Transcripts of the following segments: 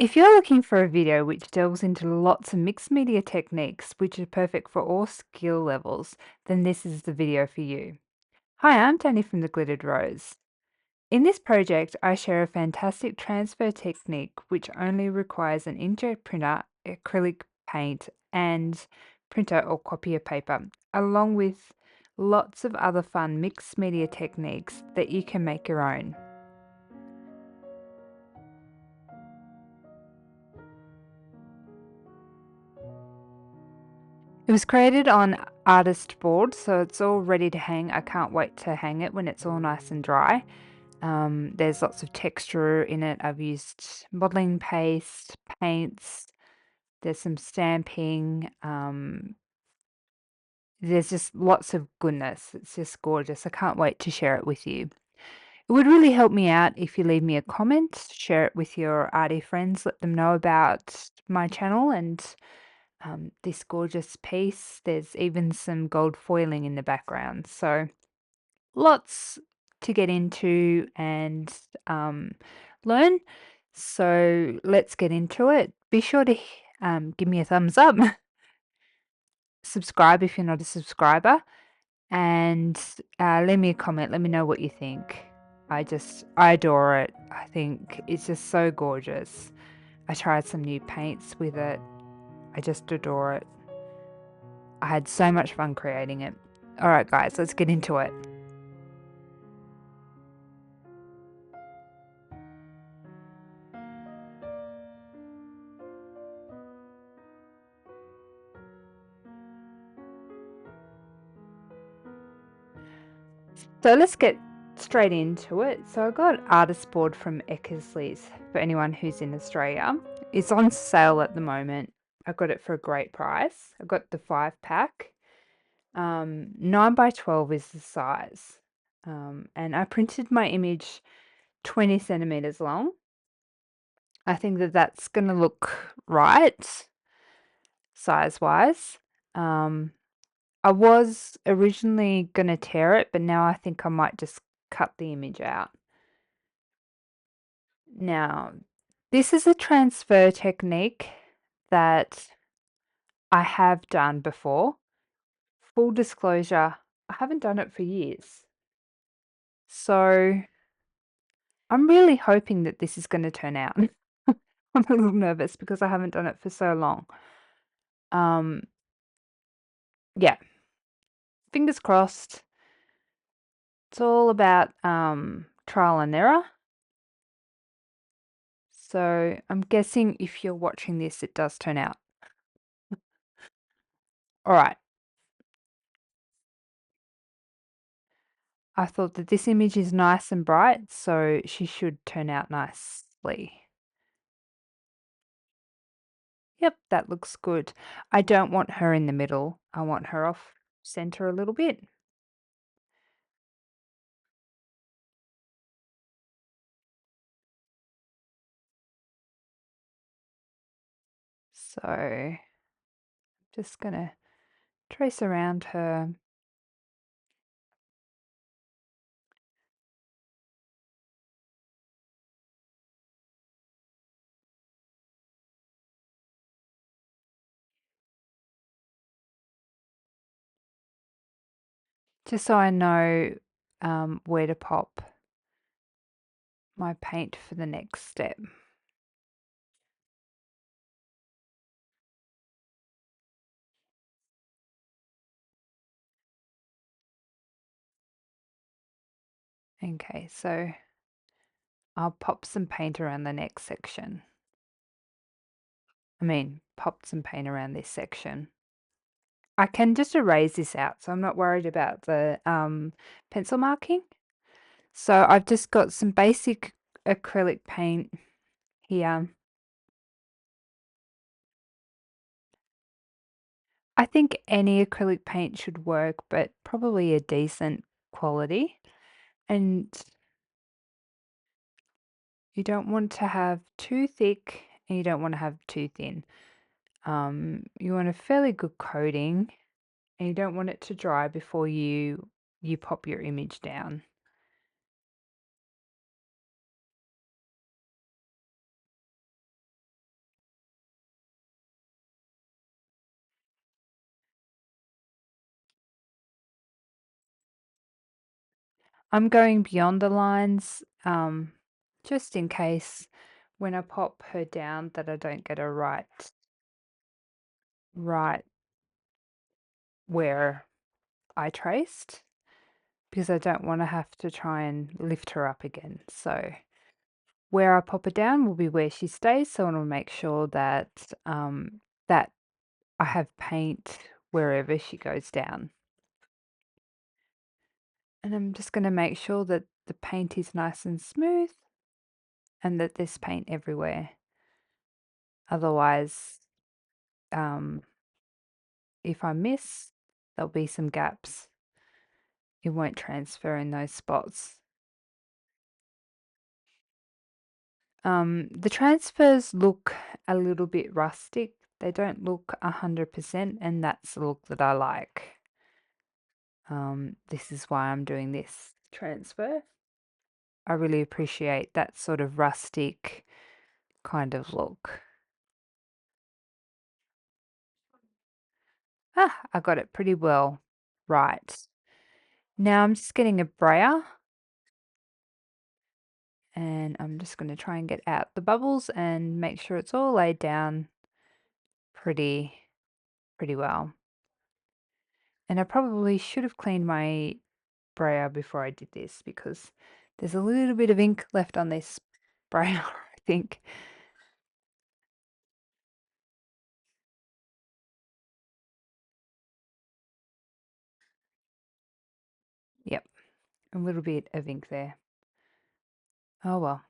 If you're looking for a video which delves into lots of mixed media techniques which are perfect for all skill levels, then this is the video for you. Hi, I'm Danny from The Glittered Rose. In this project, I share a fantastic transfer technique which only requires an inkjet printer, acrylic paint, and printer or copier paper, along with lots of other fun mixed media techniques that you can make your own. It was created on artist board, so it's all ready to hang. I can't wait to hang it when it's all nice and dry. There's lots of texture in it. I've used modeling paste, paints, there's some stamping. There's just lots of goodness. It's just gorgeous. I can't wait to share it with you. It would really help me out if you leave me a comment, share it with your arty friends, let them know about my channel and this gorgeous piece. There's even some gold foiling in the background. So lots to get into and learn. So let's get into it. Be sure to give me a thumbs up, subscribe if you're not a subscriber, and leave me a comment. Let me know what you think. I adore it. I think it's just so gorgeous. I tried some new paints with it. I just adore it. I had so much fun creating it. All right, guys, let's get into it. So let's get straight into it. So I got artist board from Eckersley's for anyone who's in Australia. It's on sale at the moment. I got it for a great price. I got the 5-pack. 9 by 12 is the size. And I printed my image 20 centimeters long. I think that that's going to look right size-wise. I was originally going to tear it, but now I think I might just cut the image out. Now, this is a transfer technique that I have done before. Full disclosure, I haven't done it for years. So I'm really hoping that this is going to turn out. I'm a little nervous because I haven't done it for so long. Yeah, fingers crossed. It's all about trial and error. So I'm guessing if you're watching this, it does turn out. All right. I thought that this image is nice and bright, so she should turn out nicely. Yep, that looks good. I don't want her in the middle. I want her off center a little bit. So just gonna trace around her. Just so I know where to pop my paint for the next step. Okay, so I'll pop some paint around the next section. Pop some paint around this section. I can just erase this out, so I'm not worried about the pencil marking. So I've just got some basic acrylic paint here. I think any acrylic paint should work, but probably a decent quality. And you don't want to have too thick and you don't want to have too thin. You want a fairly good coating and you don't want it to dry before you pop your image down. I'm going beyond the lines, just in case when I pop her down that I don't get her right where I traced, because I don't want to have to try and lift her up again. So where I pop her down will be where she stays. So I want to make sure that I have paint wherever she goes down. And I'm just going to make sure that the paint is nice and smooth and that there's paint everywhere. Otherwise, um, if I miss, there'll be some gaps. It won't transfer in those spots. The transfers look a little bit rustic. They don't look 100%, and that's the look that I like. This is why I'm doing this transfer. I really appreciate that sort of rustic kind of look. Ah, I got it pretty well right. Now I'm just getting a brayer and I'm just going to try and get out the bubbles and make sure it's all laid down pretty well. And I probably should have cleaned my brayer before I did this because there's a little bit of ink left on this brayer, I think. Yep, a little bit of ink there. Oh well.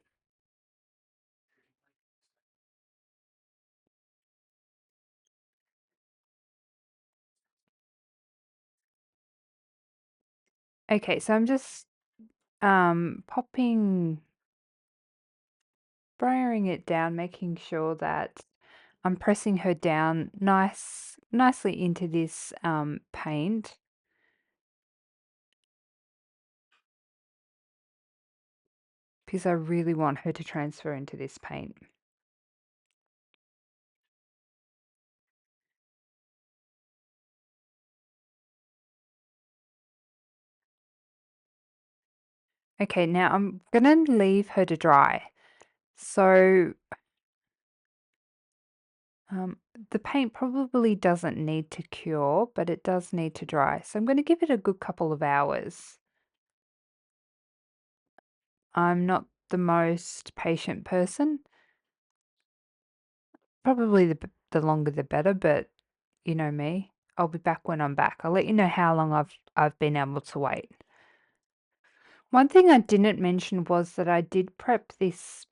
Okay, so I'm just brayering it down, making sure that I'm pressing her down nicely into this paint. Because I really want her to transfer into this paint. Okay, now I'm gonna leave her to dry. So um, the paint probably doesn't need to cure, but it does need to dry. So I'm going to give it a good couple of hours. I'm not the most patient person. Probably the longer the better, but you know me. I'll be back when I'm back. I'll let you know how long I've been able to wait. One thing I didn't mention was that I did prep this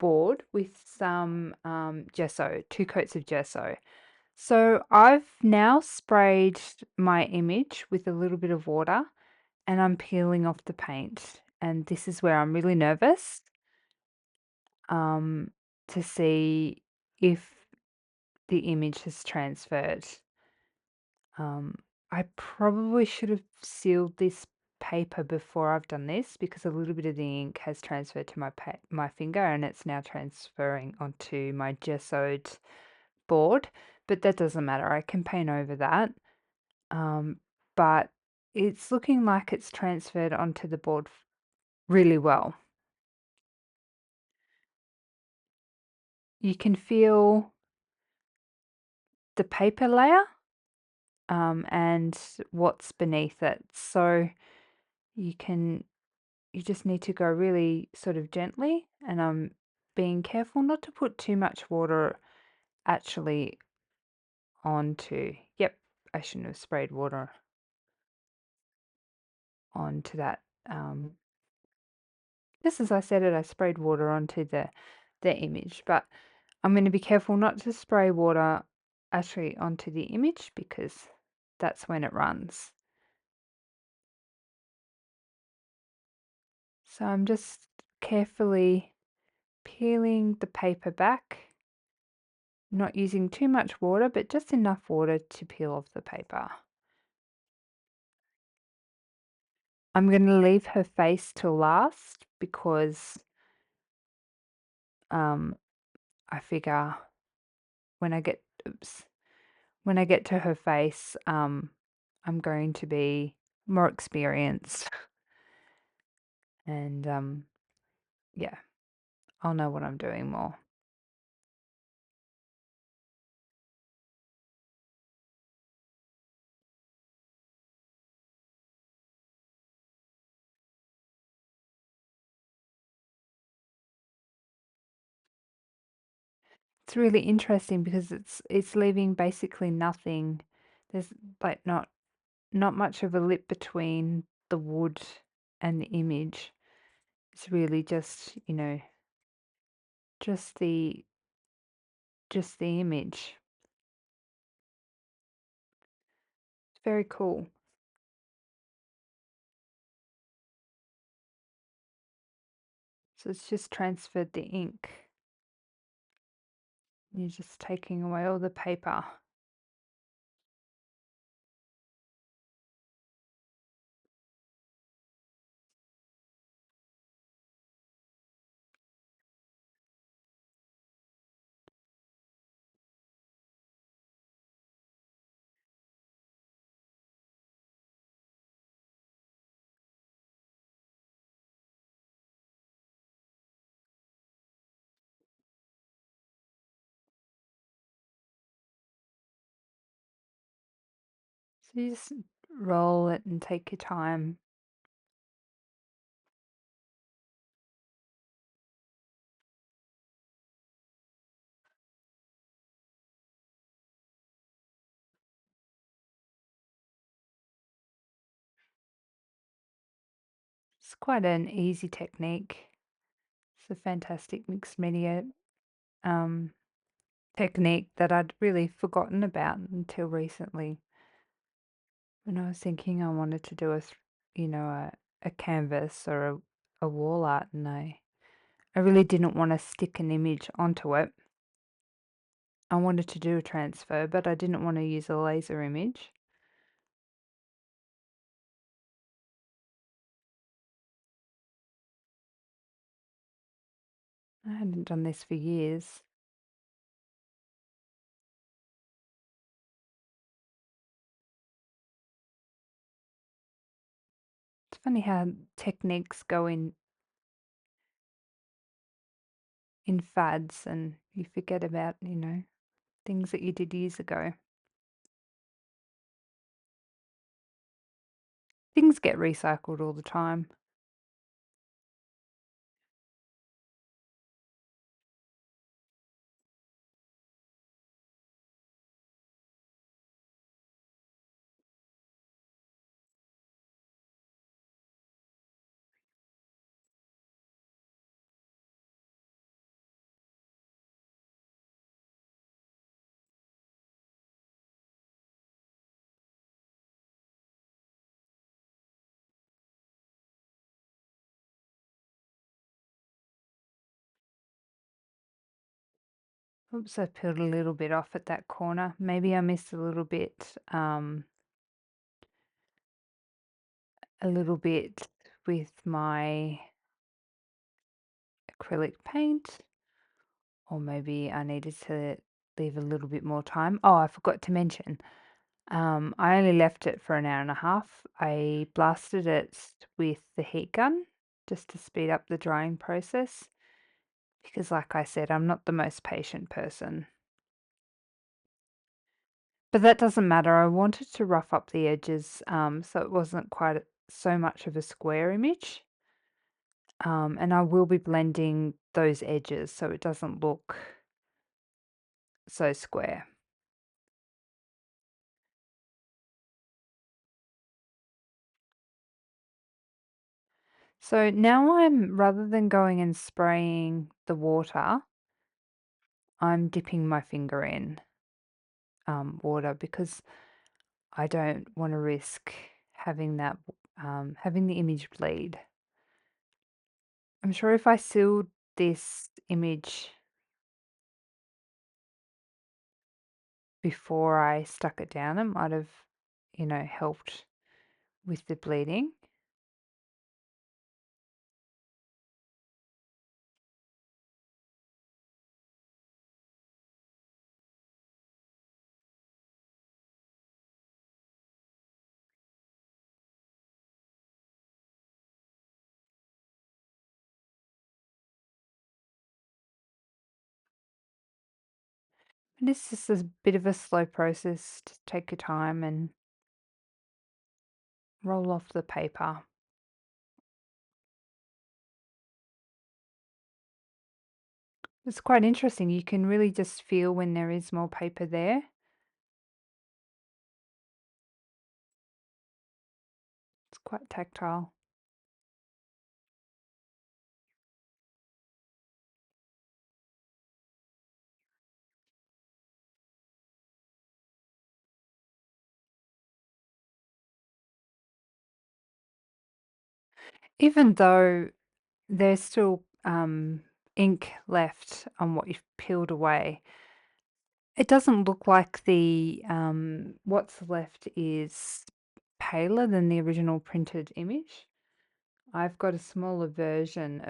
board with some gesso, 2 coats of gesso. So I've now sprayed my image with a little bit of water and I'm peeling off the paint. And this is where I'm really nervous um, to see if the image has transferred. I probably should have sealed this paper before I've done this because a little bit of the ink has transferred to my finger and it's now transferring onto my gessoed board, but that doesn't matter. I can paint over that. But it's looking like it's transferred onto the board really well. You can feel the paper layer and what's beneath it. So you can you just need to go really sort of gently, and I'm being careful not to put too much water actually onto. Yep, I shouldn't have sprayed water onto that. Just as I said it, I sprayed water onto the image, but I'm going to be careful not to spray water actually onto the image because that's when it runs. So I'm just carefully peeling the paper back, not using too much water, but just enough water to peel off the paper. I'm going to leave her face till last because um, I figure when I get, oops, when I get to her face, I'm going to be more experienced. And yeah, I'll know what I'm doing more. It's really interesting because it's leaving basically nothing. There's like not much of a lip between the wood and the image. It's really just, just the just the image. It's very cool. So it's just transferred the ink. You're just taking away all the paper. So you just roll it and take your time. It's quite an easy technique. It's a fantastic mixed media um, technique that I'd really forgotten about until recently. When I was thinking I wanted to do a canvas or a wall art, and I really didn't want to stick an image onto it. I wanted to do a transfer, but I didn't want to use a laser image. I hadn't done this for years. It's funny how techniques go in fads and you forget about, things that you did years ago. Things get recycled all the time. Oops, I peeled a little bit off at that corner. Maybe I missed a little bit with my acrylic paint, or maybe I needed to leave a little bit more time. Oh, I forgot to mention, I only left it for an hour and a half. I blasted it with the heat gun just to speed up the drying process because, like I said, I'm not the most patient person. But that doesn't matter. I wanted to rough up the edges so it wasn't quite so much of a square image. And I will be blending those edges so it doesn't look so square. So now rather than going and spraying the water, I'm dipping my finger in water because I don't want to risk having having the image bleed. I'm sure if I sealed this image before I stuck it down, it might have, helped with the bleeding. And it's just a bit of a slow process to take your time and roll off the paper. It's quite interesting. You can really just feel when there is more paper there. It's quite tactile. Even though there's still ink left on what you've peeled away, it doesn't look like the what's left is paler than the original printed image. I've got a smaller version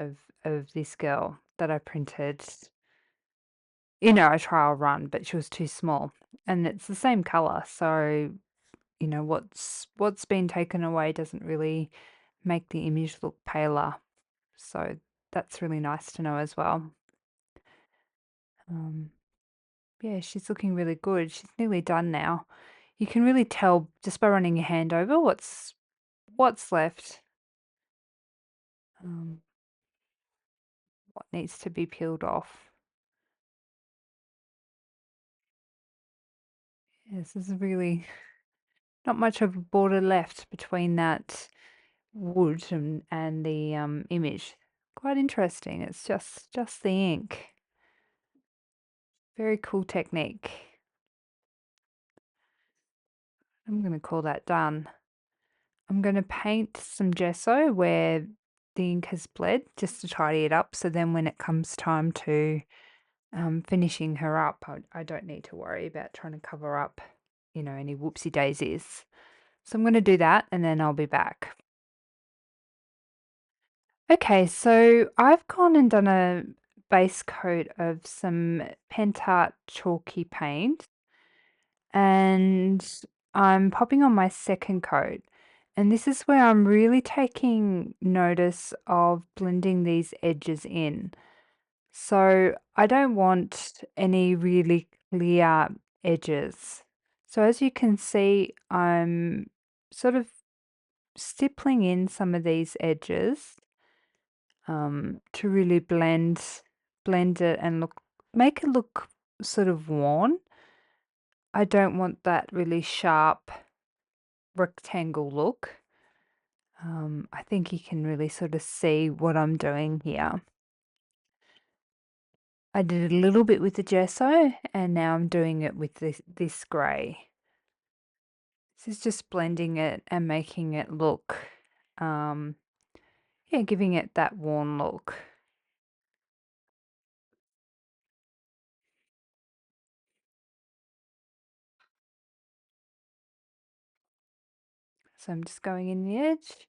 of this girl that I printed, a trial run, but she was too small. And it's the same color, so what's been taken away doesn't really make the image look paler. So that's really nice to know as well. Um, yeah, she's looking really good. She's nearly done now. You can really tell just by running your hand over what's left, um, what needs to be peeled off. Yes, this is really not much of a border left between that wood and the image. Quite interesting. It's just the ink. Very cool technique. I'm going to call that done. I'm going to paint some gesso where the ink has bled just to tidy it up. So then when it comes time to finishing her up, I don't need to worry about trying to cover up, any whoopsie daisies. So I'm going to do that and then I'll be back. Okay, so I've gone and done a base coat of some Pentart chalky paint and I'm popping on my second coat. And this is where I'm really taking notice of blending these edges in. So I don't want any really clear edges. So as you can see, I'm sort of stippling in some of these edges to really blend it and make it look sort of worn. I don't want that really sharp rectangle look. I think you can really sort of see what I'm doing here. I did a little bit with the gesso and now I'm doing it with this grey. This is just blending it and making it look, yeah, giving it that worn look. So I'm just going in the edge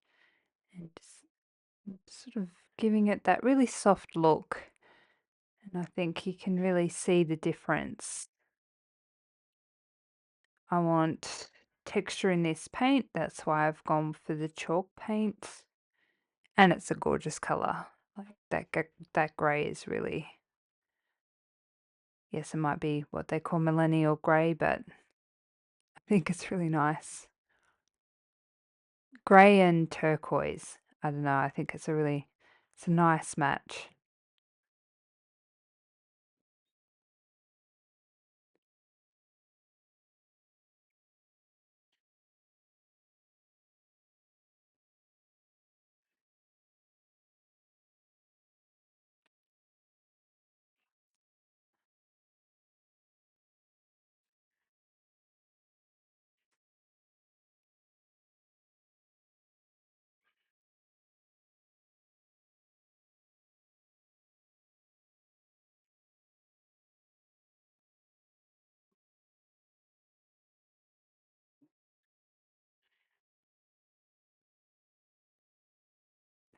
and just sort of giving it that really soft look. And I think you can really see the difference. I want texture in this paint, that's why I've gone for the chalk paint. And it's a gorgeous color. Like that grey is really, yes, it might be what they call millennial grey, but I think it's really nice. Grey and turquoise. I don't know, I think it's a nice match.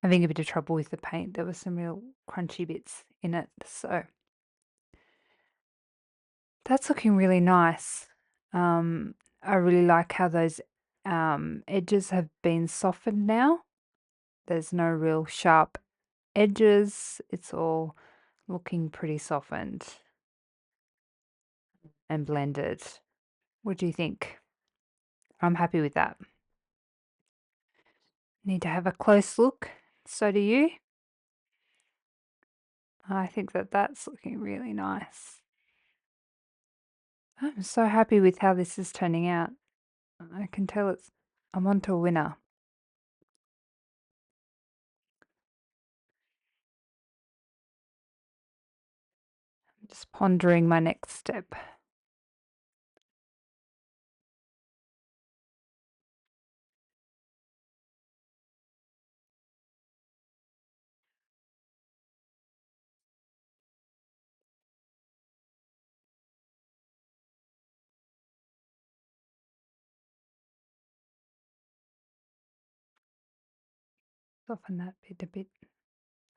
Having a bit of trouble with the paint. There were some real crunchy bits in it, so that's looking really nice. I really like how those edges have been softened now. There's no real sharp edges. It's all looking pretty softened. and blended. What do you think? I'm happy with that. Need to have a close look. So do you. I think that that's looking really nice. I'm so happy with how this is turning out. I can tell I'm onto a winner. I'm just pondering my next step. Soften that bit,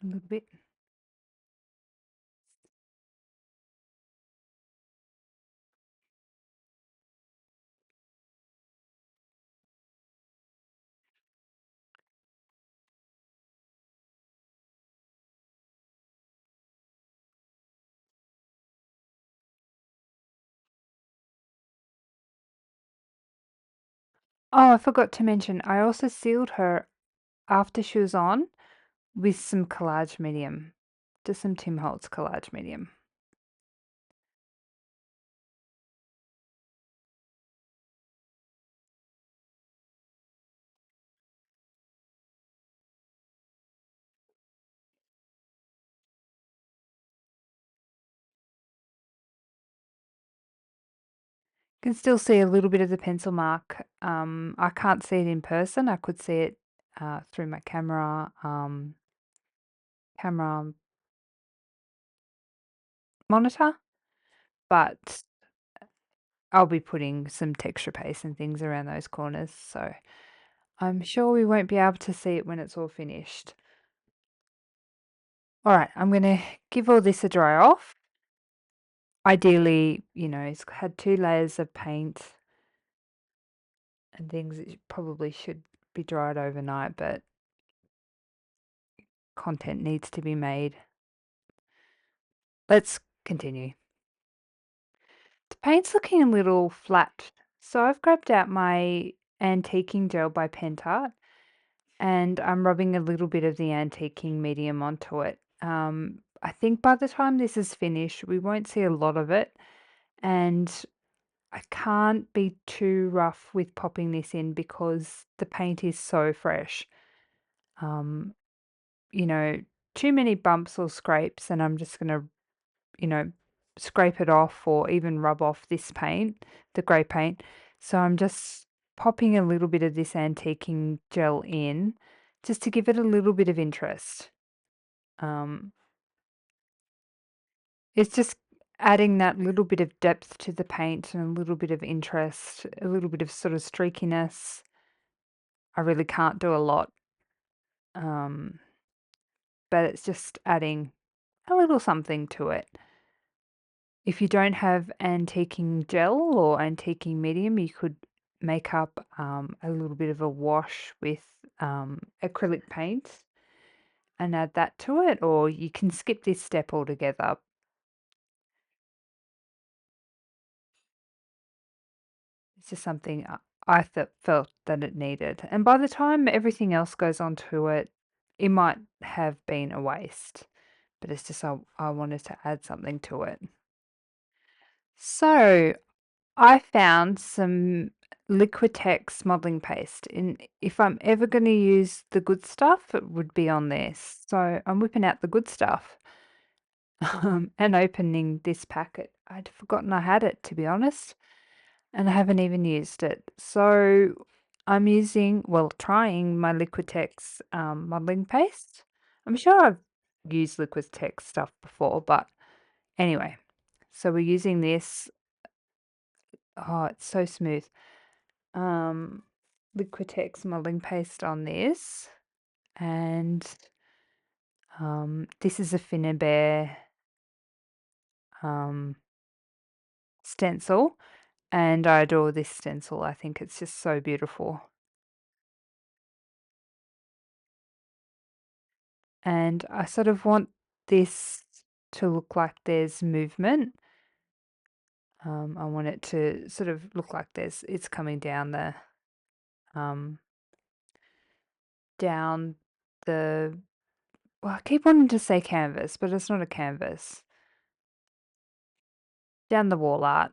a little bit. Oh, I forgot to mention, I also sealed her after she was on with some Collage medium, just some Tim Holtz Collage medium. Can still see a little bit of the pencil mark. I can't see it in person. I could see it through my camera monitor, but I'll be putting some texture paste and things around those corners, so I'm sure we won't be able to see it when it's all finished. All right, I'm going to give all this a dry off. Ideally, it's had 2 layers of paint and things. It probably should be dried overnight, but content needs to be made. Let's continue. The paint's looking a little flat, so I've grabbed out my antiquing gel by Pentart and I'm rubbing a little bit of the antiquing medium onto it. I think by the time this is finished, we won't see a lot of it, and I can't be too rough with popping this in because the paint is so fresh. Um, you know, too many bumps or scrapes, and I'm just gonna, you know, scrape it off or even rub off this paint, the grey paint. So I'm just popping a little bit of this antiquing gel in just to give it a little bit of interest. Um, it's just adding that little bit of depth to the paint and a little bit of interest, a little bit of sort of streakiness. I really can't do a lot, um, but it's just adding a little something to it. If you don't have antiquing gel or antiquing medium, you could make up a little bit of a wash with acrylic paint and add that to it, or you can skip this step altogether. It's just something felt that it needed. And by the time everything else goes onto it, it might have been a waste, but it's just I wanted to add something to it. So I found some Liquitex modeling paste, and if I'm ever going to use the good stuff, it would be on this. So I'm whipping out the good stuff and opening this packet. I'd forgotten I had it, to be honest, and I haven't even used it. So I'm trying my Liquitex modeling paste. I'm sure I've used Liquitex stuff before, but anyway, so we're using this. Oh, it's so smooth. um, Liquitex modeling paste on this, and this is a Finnabair um, stencil, and I adore this stencil. I think it's just so beautiful, and I sort of want this to look like there's movement. I want it to sort of look like it's coming um, down the, well, I keep wanting to say canvas, but it's not a canvas. Down the wall art.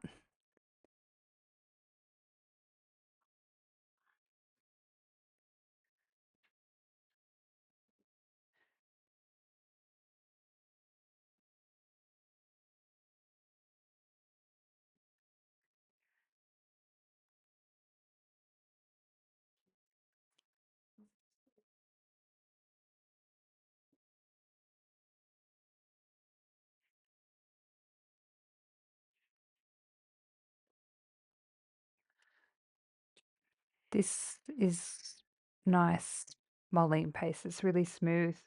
This is nice modeling paste. It's really smooth.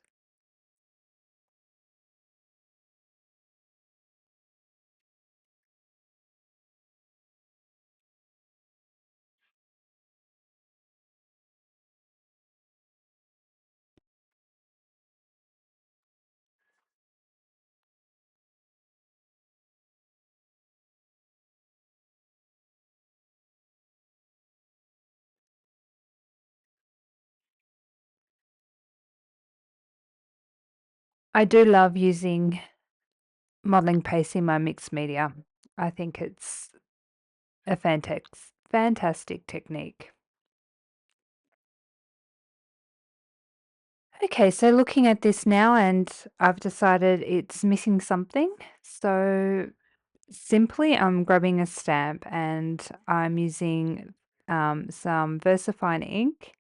I do love using modeling paste in my mixed media. I think it's a fantastic technique. Okay, so looking at this now, and I've decided it's missing something. So simply, I'm grabbing a stamp and I'm using some VersaFine ink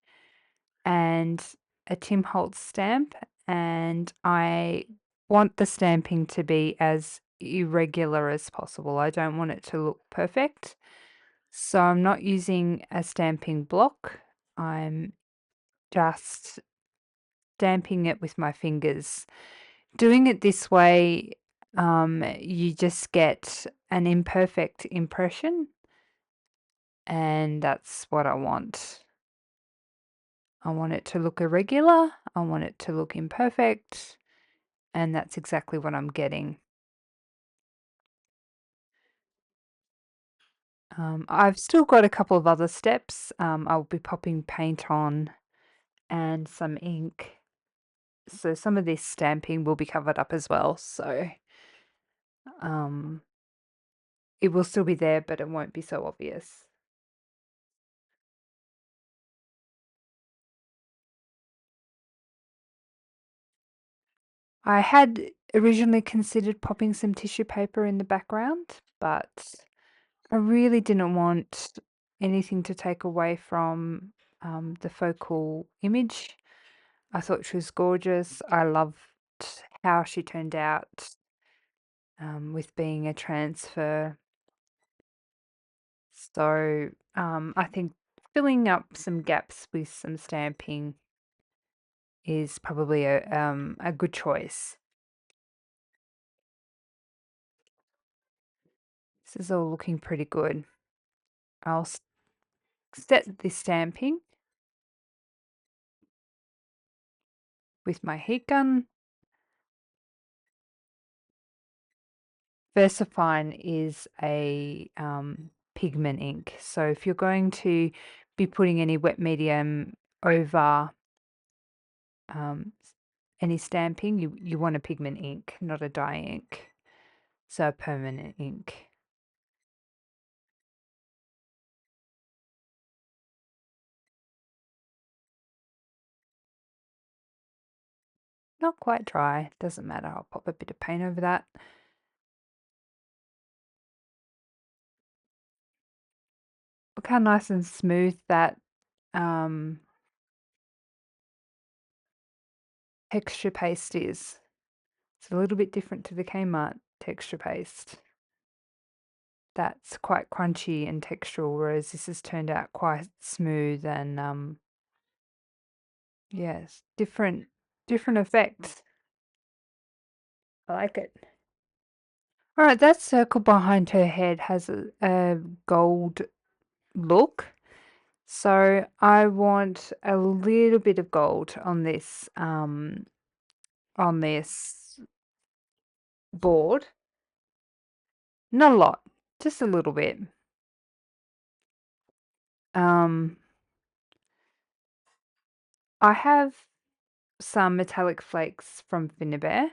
and a Tim Holtz stamp, and I want the stamping to be as irregular as possible. I don't want it to look perfect. So I'm not using a stamping block. I'm just stamping it with my fingers. Doing it this way, you just get an imperfect impression, and that's what I want. I want it to look irregular, I want it to look imperfect, and that's exactly what I'm getting. I've still got a couple of other steps. I'll be popping paint on and some ink. So some of this stamping will be covered up as well. So um, it will still be there, but it won't be so obvious. I had originally considered popping some tissue paper in the background, but I really didn't want anything to take away from the focal image. I thought she was gorgeous. I loved how she turned out with being a transfer. So I think filling up some gaps with some stamping is probably a good choice. This is all looking pretty good. I'll set the stamping with my heat gun. VersaFine is a pigment ink. So if you're going to be putting any wet medium over any stamping, you want a pigment ink, not a dye ink. So a permanent ink. Not quite dry, doesn't matter. I'll pop a bit of paint over that. Look how nice and smooth that texture paste is. It's a little bit different to the Kmart texture paste. That's quite crunchy and textural, whereas this has turned out quite smooth and yes, different effects. I like it. All right, that circle behind her head has a gold look. So I want a little bit of gold on this board. Not a lot, just a little bit. Um, I have some metallic flakes from Finnabair.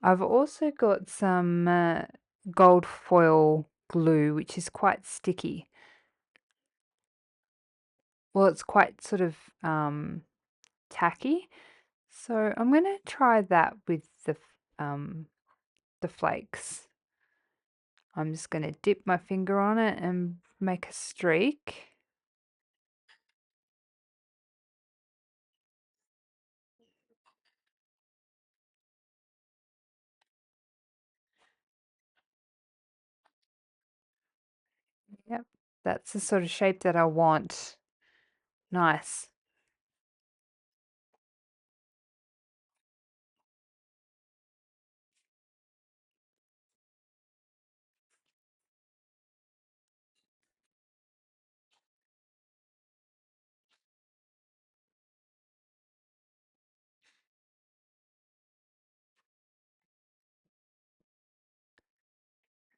I've also got some gold foil glue, which is quite sticky. Well, it's quite sort of tacky. So I'm going to try that with the flakes. I'm just going to dip my finger on it and make a streak. Yep, that's the sort of shape that I want. Nice.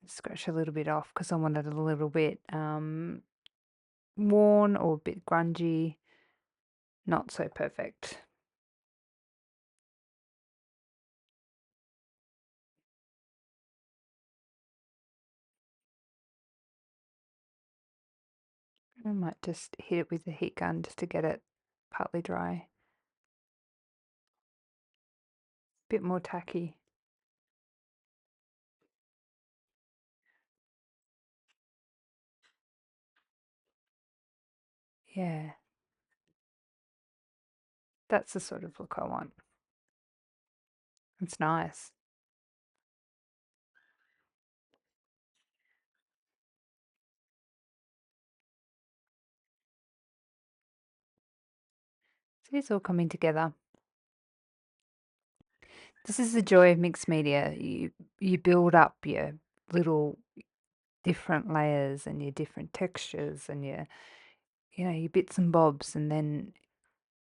Scratch a little bit off because I want it a little bit worn or a bit grungy. Not so perfect. I might just hit it with a heat gun just to get it partly dry. Bit more tacky. Yeah, that's the sort of look I want. It's nice. See, it's all coming together. This is the joy of mixed media. You build up your little different layers and your different textures and your bits and bobs, and then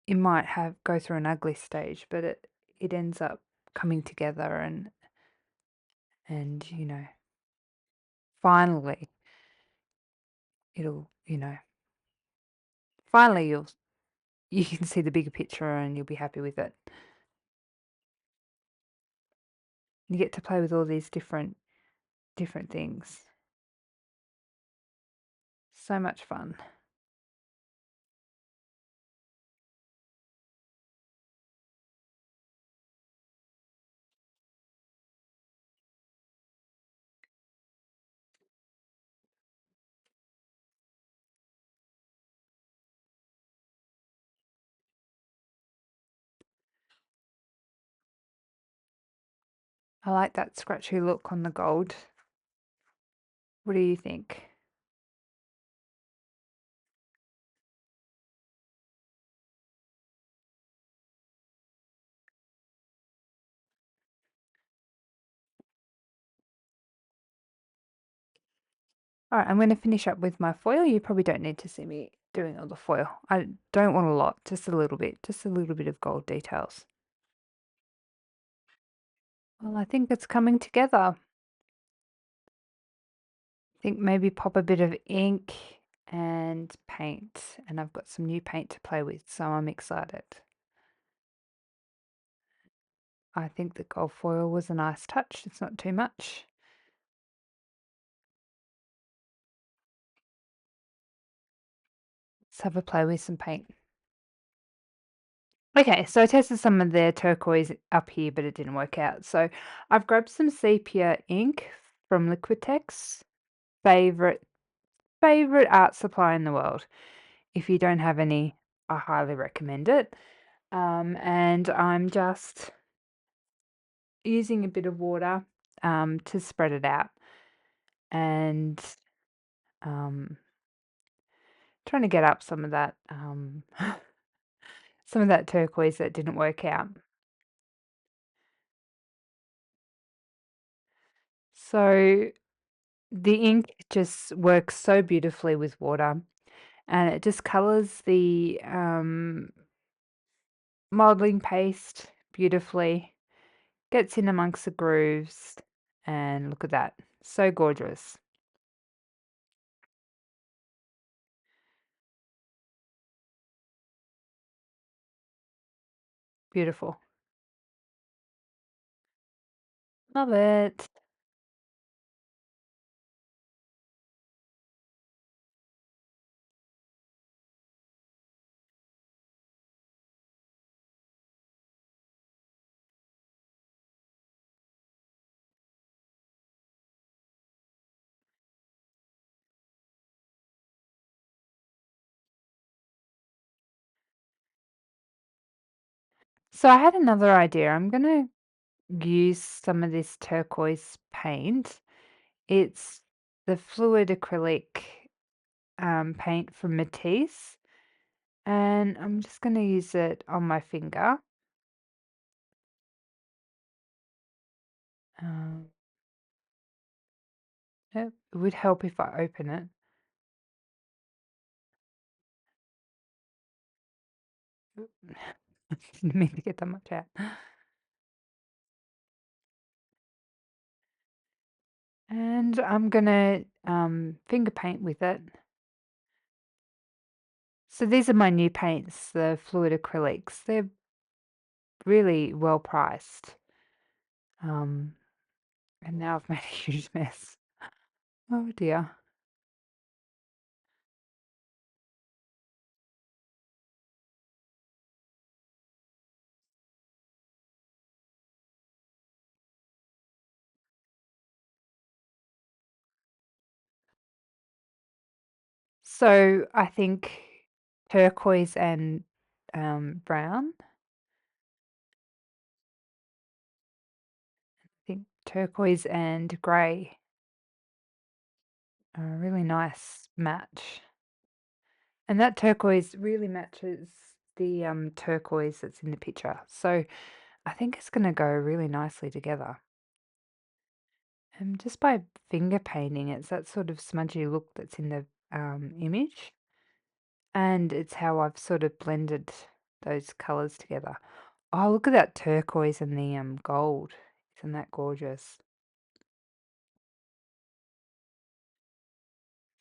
you might have go through an ugly stage, but it ends up coming together and finally it'll finally you can see the bigger picture and you'll be happy with it. You get to play with all these different things. So much fun. I like that scratchy look on the gold. What do you think? All right, I'm going to finish up with my foil. You probably don't need to see me doing all the foil. I don't want a lot, just a little bit of gold details. Well, I think it's coming together. I think maybe pop a bit of ink and paint, and I've got some new paint to play with, so I'm excited. I think the gold foil was a nice touch. It's not too much. Let's have a play with some paint. Okay, so I tested some of their turquoise up here, but it didn't work out. So I've grabbed some sepia ink from Liquitex. Favorite art supply in the world. If you don't have any, I highly recommend it. And I'm just using a bit of water to spread it out and um, trying to get up some of that some of that turquoise that didn't work out. So the ink just works so beautifully with water, and it just colors the modeling paste beautifully, gets in amongst the grooves, and look at that, so gorgeous. Beautiful. Love it. So I had another idea. I'm gonna use some of this turquoise paint. It's the fluid acrylic paint from Matisse, and I'm just gonna use it on my finger. Um, Yep, it would help if I open it. Didn't mean to get that much out. And I'm gonna finger paint with it. So these are my new paints, the fluid acrylics. They're really well priced. Um, and now I've made a huge mess. Oh dear. So I think turquoise and brown. I think turquoise and grey are a really nice match. And that turquoise really matches the turquoise that's in the picture. So I think it's going to go really nicely together. And just by finger painting, it's that sort of smudgy look that's in the image. And it's how I've sort of blended those colours together. Oh, look at that turquoise and the gold. Isn't that gorgeous?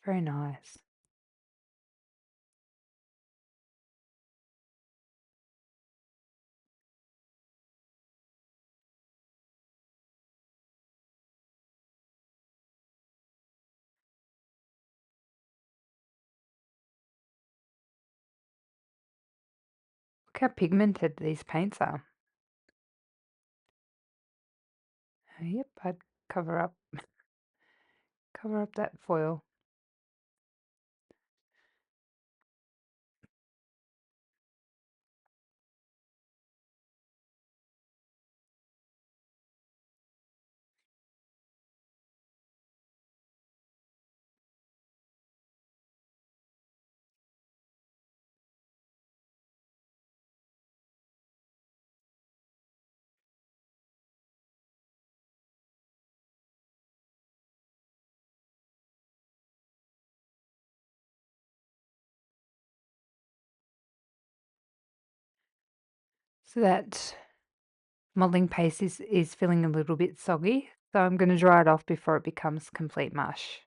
Very nice. Look how pigmented these paints are. Yep, I'd cover up cover up that foil. So that modeling paste is feeling a little bit soggy. So I'm going to dry it off before it becomes complete mush.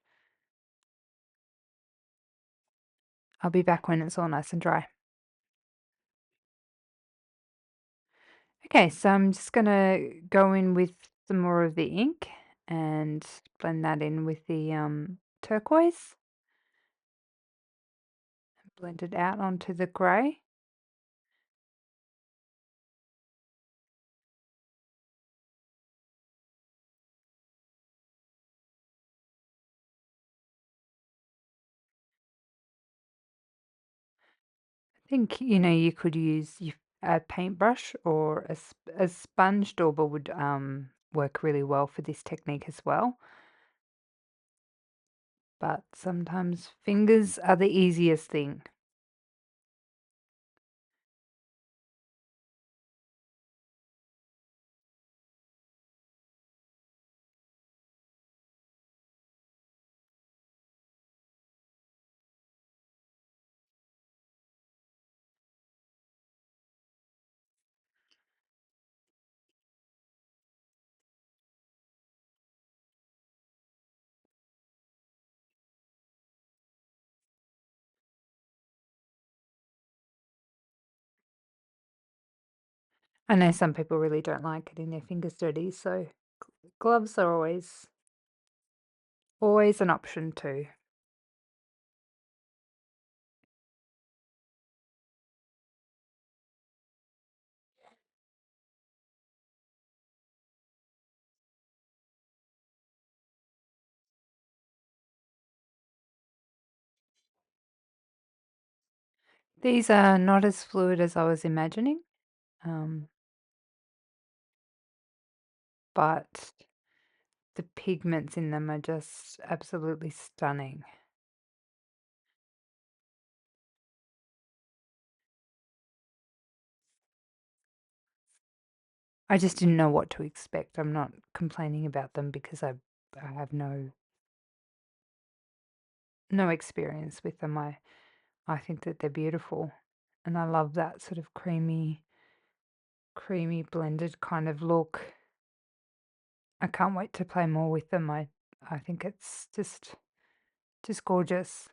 I'll be back when it's all nice and dry. Okay, so I'm just going to go in with some more of the ink and blend that in with the turquoise. Blend it out onto the grey. I think, you could use a paintbrush or a sponge dauber would work really well for this technique as well. But sometimes fingers are the easiest thing. I know some people really don't like getting their fingers dirty, so gloves are always an option too. These are not as fluid as I was imagining, um, but the pigments in them are just absolutely stunning. I just didn't know what to expect. I'm not complaining about them because I have no experience with them. I think that they're beautiful, and I love that sort of creamy blended kind of look. I can't wait to play more with them. I think it's just gorgeous.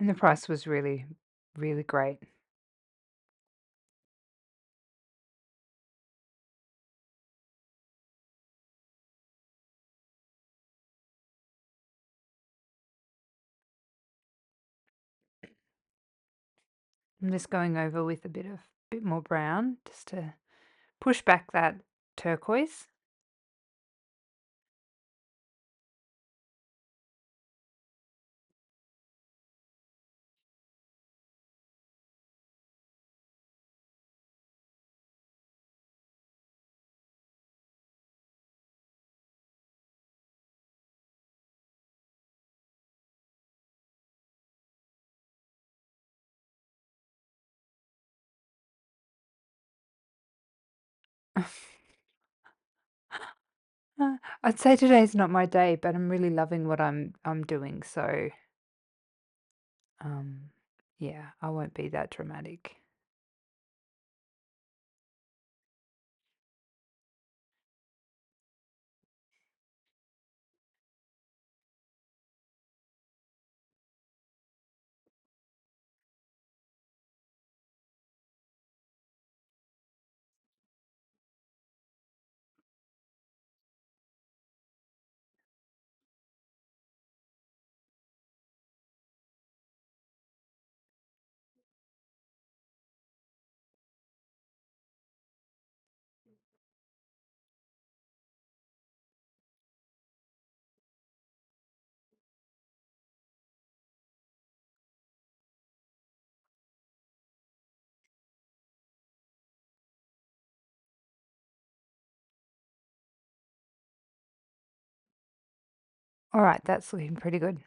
And the price was really, really great. I'm just going over with a bit more brown just to push back that turquoise. I'd say today's not my day, but I'm really loving what I'm doing. So, um, yeah, I won't be that dramatic. All right, that's looking pretty good.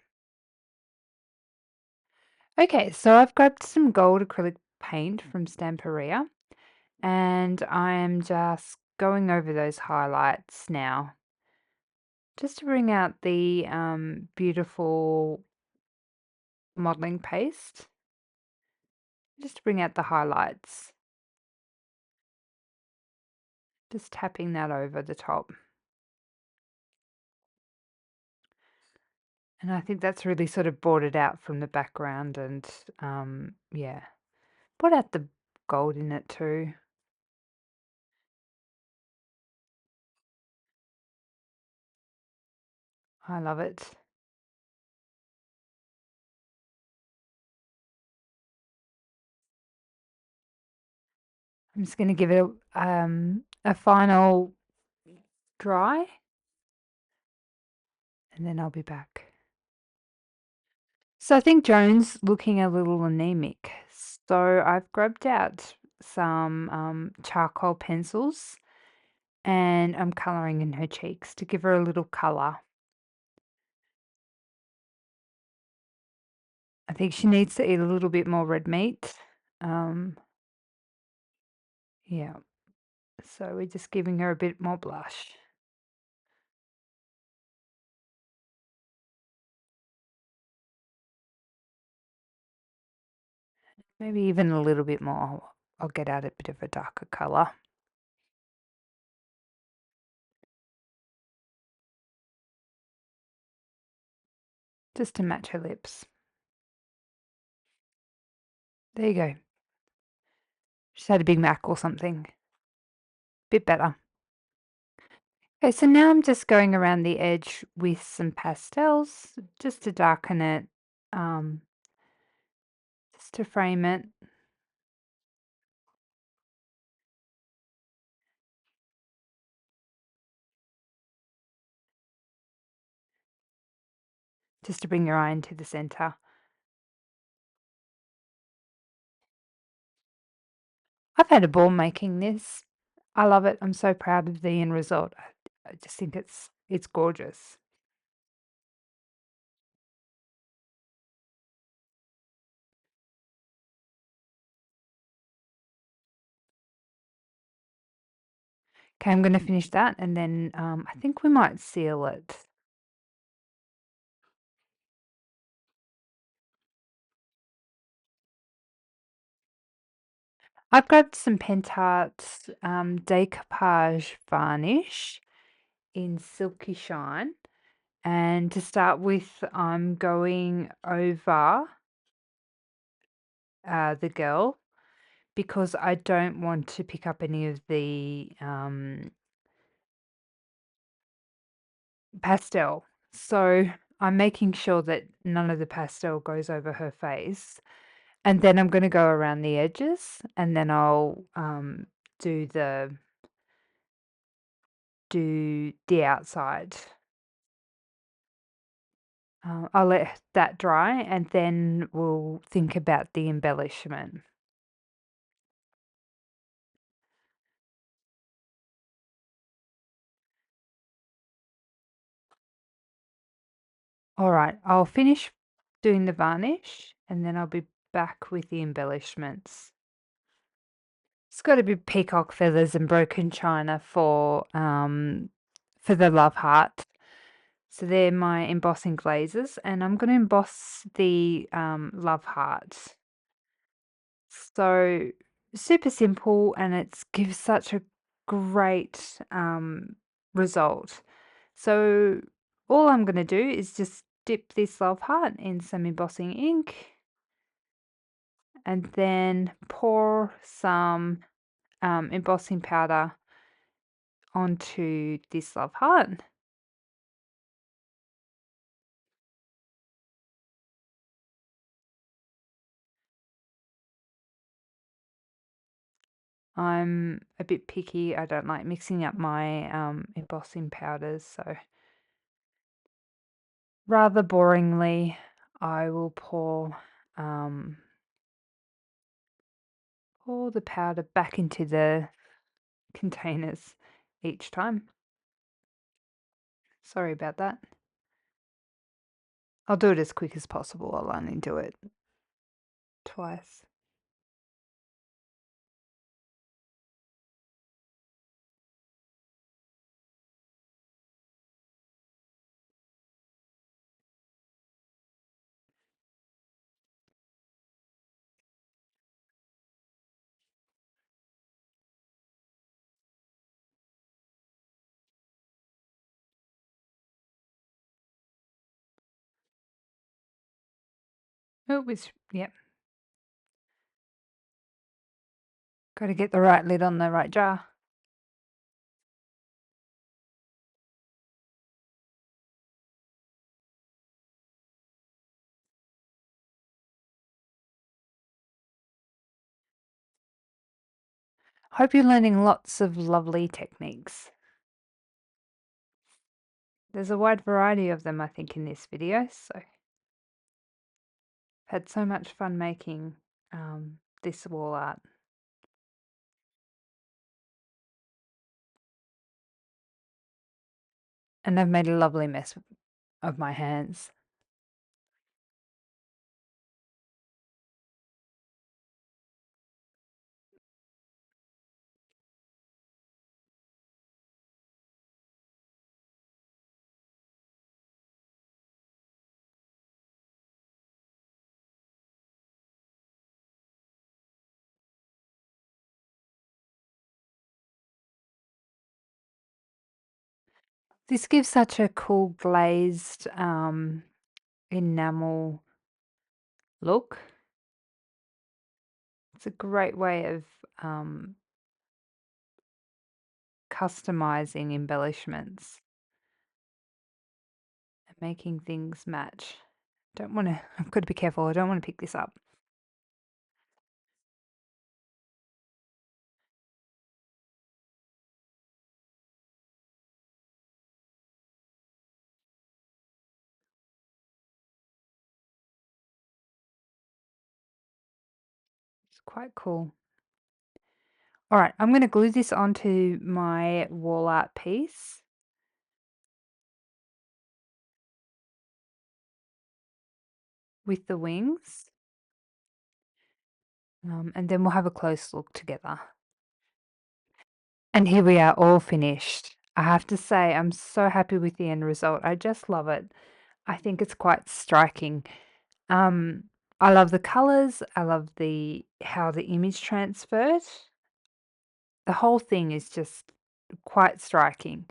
Okay, so I've grabbed some gold acrylic paint from Stamperia, and I am just going over those highlights now, just to bring out the beautiful modeling paste, just to bring out the highlights, just tapping that over the top. And I think that's really sort of brought it out from the background and yeah, brought out the gold in it too. I love it. I'm just going to give it a final dry, and then I'll be back. So I think Joan's looking a little anemic. So I've grabbed out some charcoal pencils and I'm colouring in her cheeks to give her a little colour. I think she needs to eat a little bit more red meat. Um, yeah, so we're just giving her a bit more blush. Maybe even a little bit more. I'll get out a bit of a darker colour. Just to match her lips. There you go. She's had a Big Mac or something. Bit better. Okay, so now I'm just going around the edge with some pastels just to darken it, just to frame it. Just to bring your eye into the center. I've had a ball making this. I love it. I'm so proud of the end result. I just think it's gorgeous. Okay, I'm going to finish that and then I think we might seal it. I've got some Pentart Decoupage Varnish in Silky Shine. And to start with, I'm going over the girl because I don't want to pick up any of the pastel. So I'm making sure that none of the pastel goes over her face. And then I'm going to go around the edges and then I'll do the outside. I'll let that dry and then we'll think about the embellishment. All right, I'll finish doing the varnish and then I'll be back with the embellishments. It's got to be peacock feathers and broken china for the love heart. So they're my embossing glazes, and I'm going to emboss the love heart. So super simple, and it gives such a great result. So all I'm going to do is just dip this love heart in some embossing ink and then pour some embossing powder onto this love heart. I'm a bit picky. I don't like mixing up my embossing powders, so rather boringly, I will pour the powder back into the containers each time. Sorry about that. I'll do it as quick as possible. I'll only do it twice. Oh, yep. Got to get the right lid on the right jar. Hope you're learning lots of lovely techniques. There's a wide variety of them, I think, in this video, so I've had so much fun making this wall art. And I've made a lovely mess of my hands. This gives such a cool glazed enamel look. It's a great way of customizing embellishments and making things match. Don't want to, I've got to be careful. I don't want to pick this up. It's quite cool. All right, I'm going to glue this onto my wall art piece. With the wings. And then we'll have a close look together. And here we are all finished. I have to say, I'm so happy with the end result. I just love it. I think it's quite striking. Um, I love the colors. I love the how the image transferred. The whole thing is just quite striking.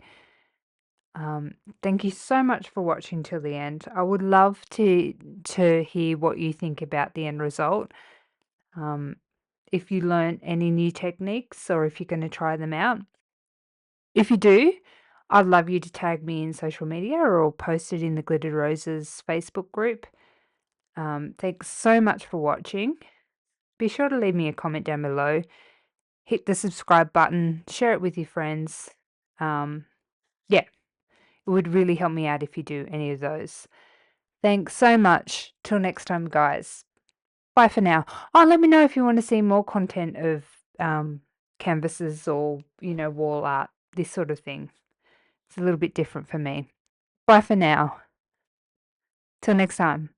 Thank you so much for watching till the end. I would love to hear what you think about the end result. Um, if you learn any new techniques or if you're going to try them out. If you do, I'd love you to tag me in social media or post it in the Glittered Roses Facebook group. Thanks so much for watching. Be sure to leave me a comment down below. Hit the subscribe button, share it with your friends. Um, yeah, it would really help me out if you do any of those. Thanks so much. Till next time, guys. Bye for now. Oh, let me know if you want to see more content of canvases or, wall art, this sort of thing. It's a little bit different for me. Bye for now. Till next time.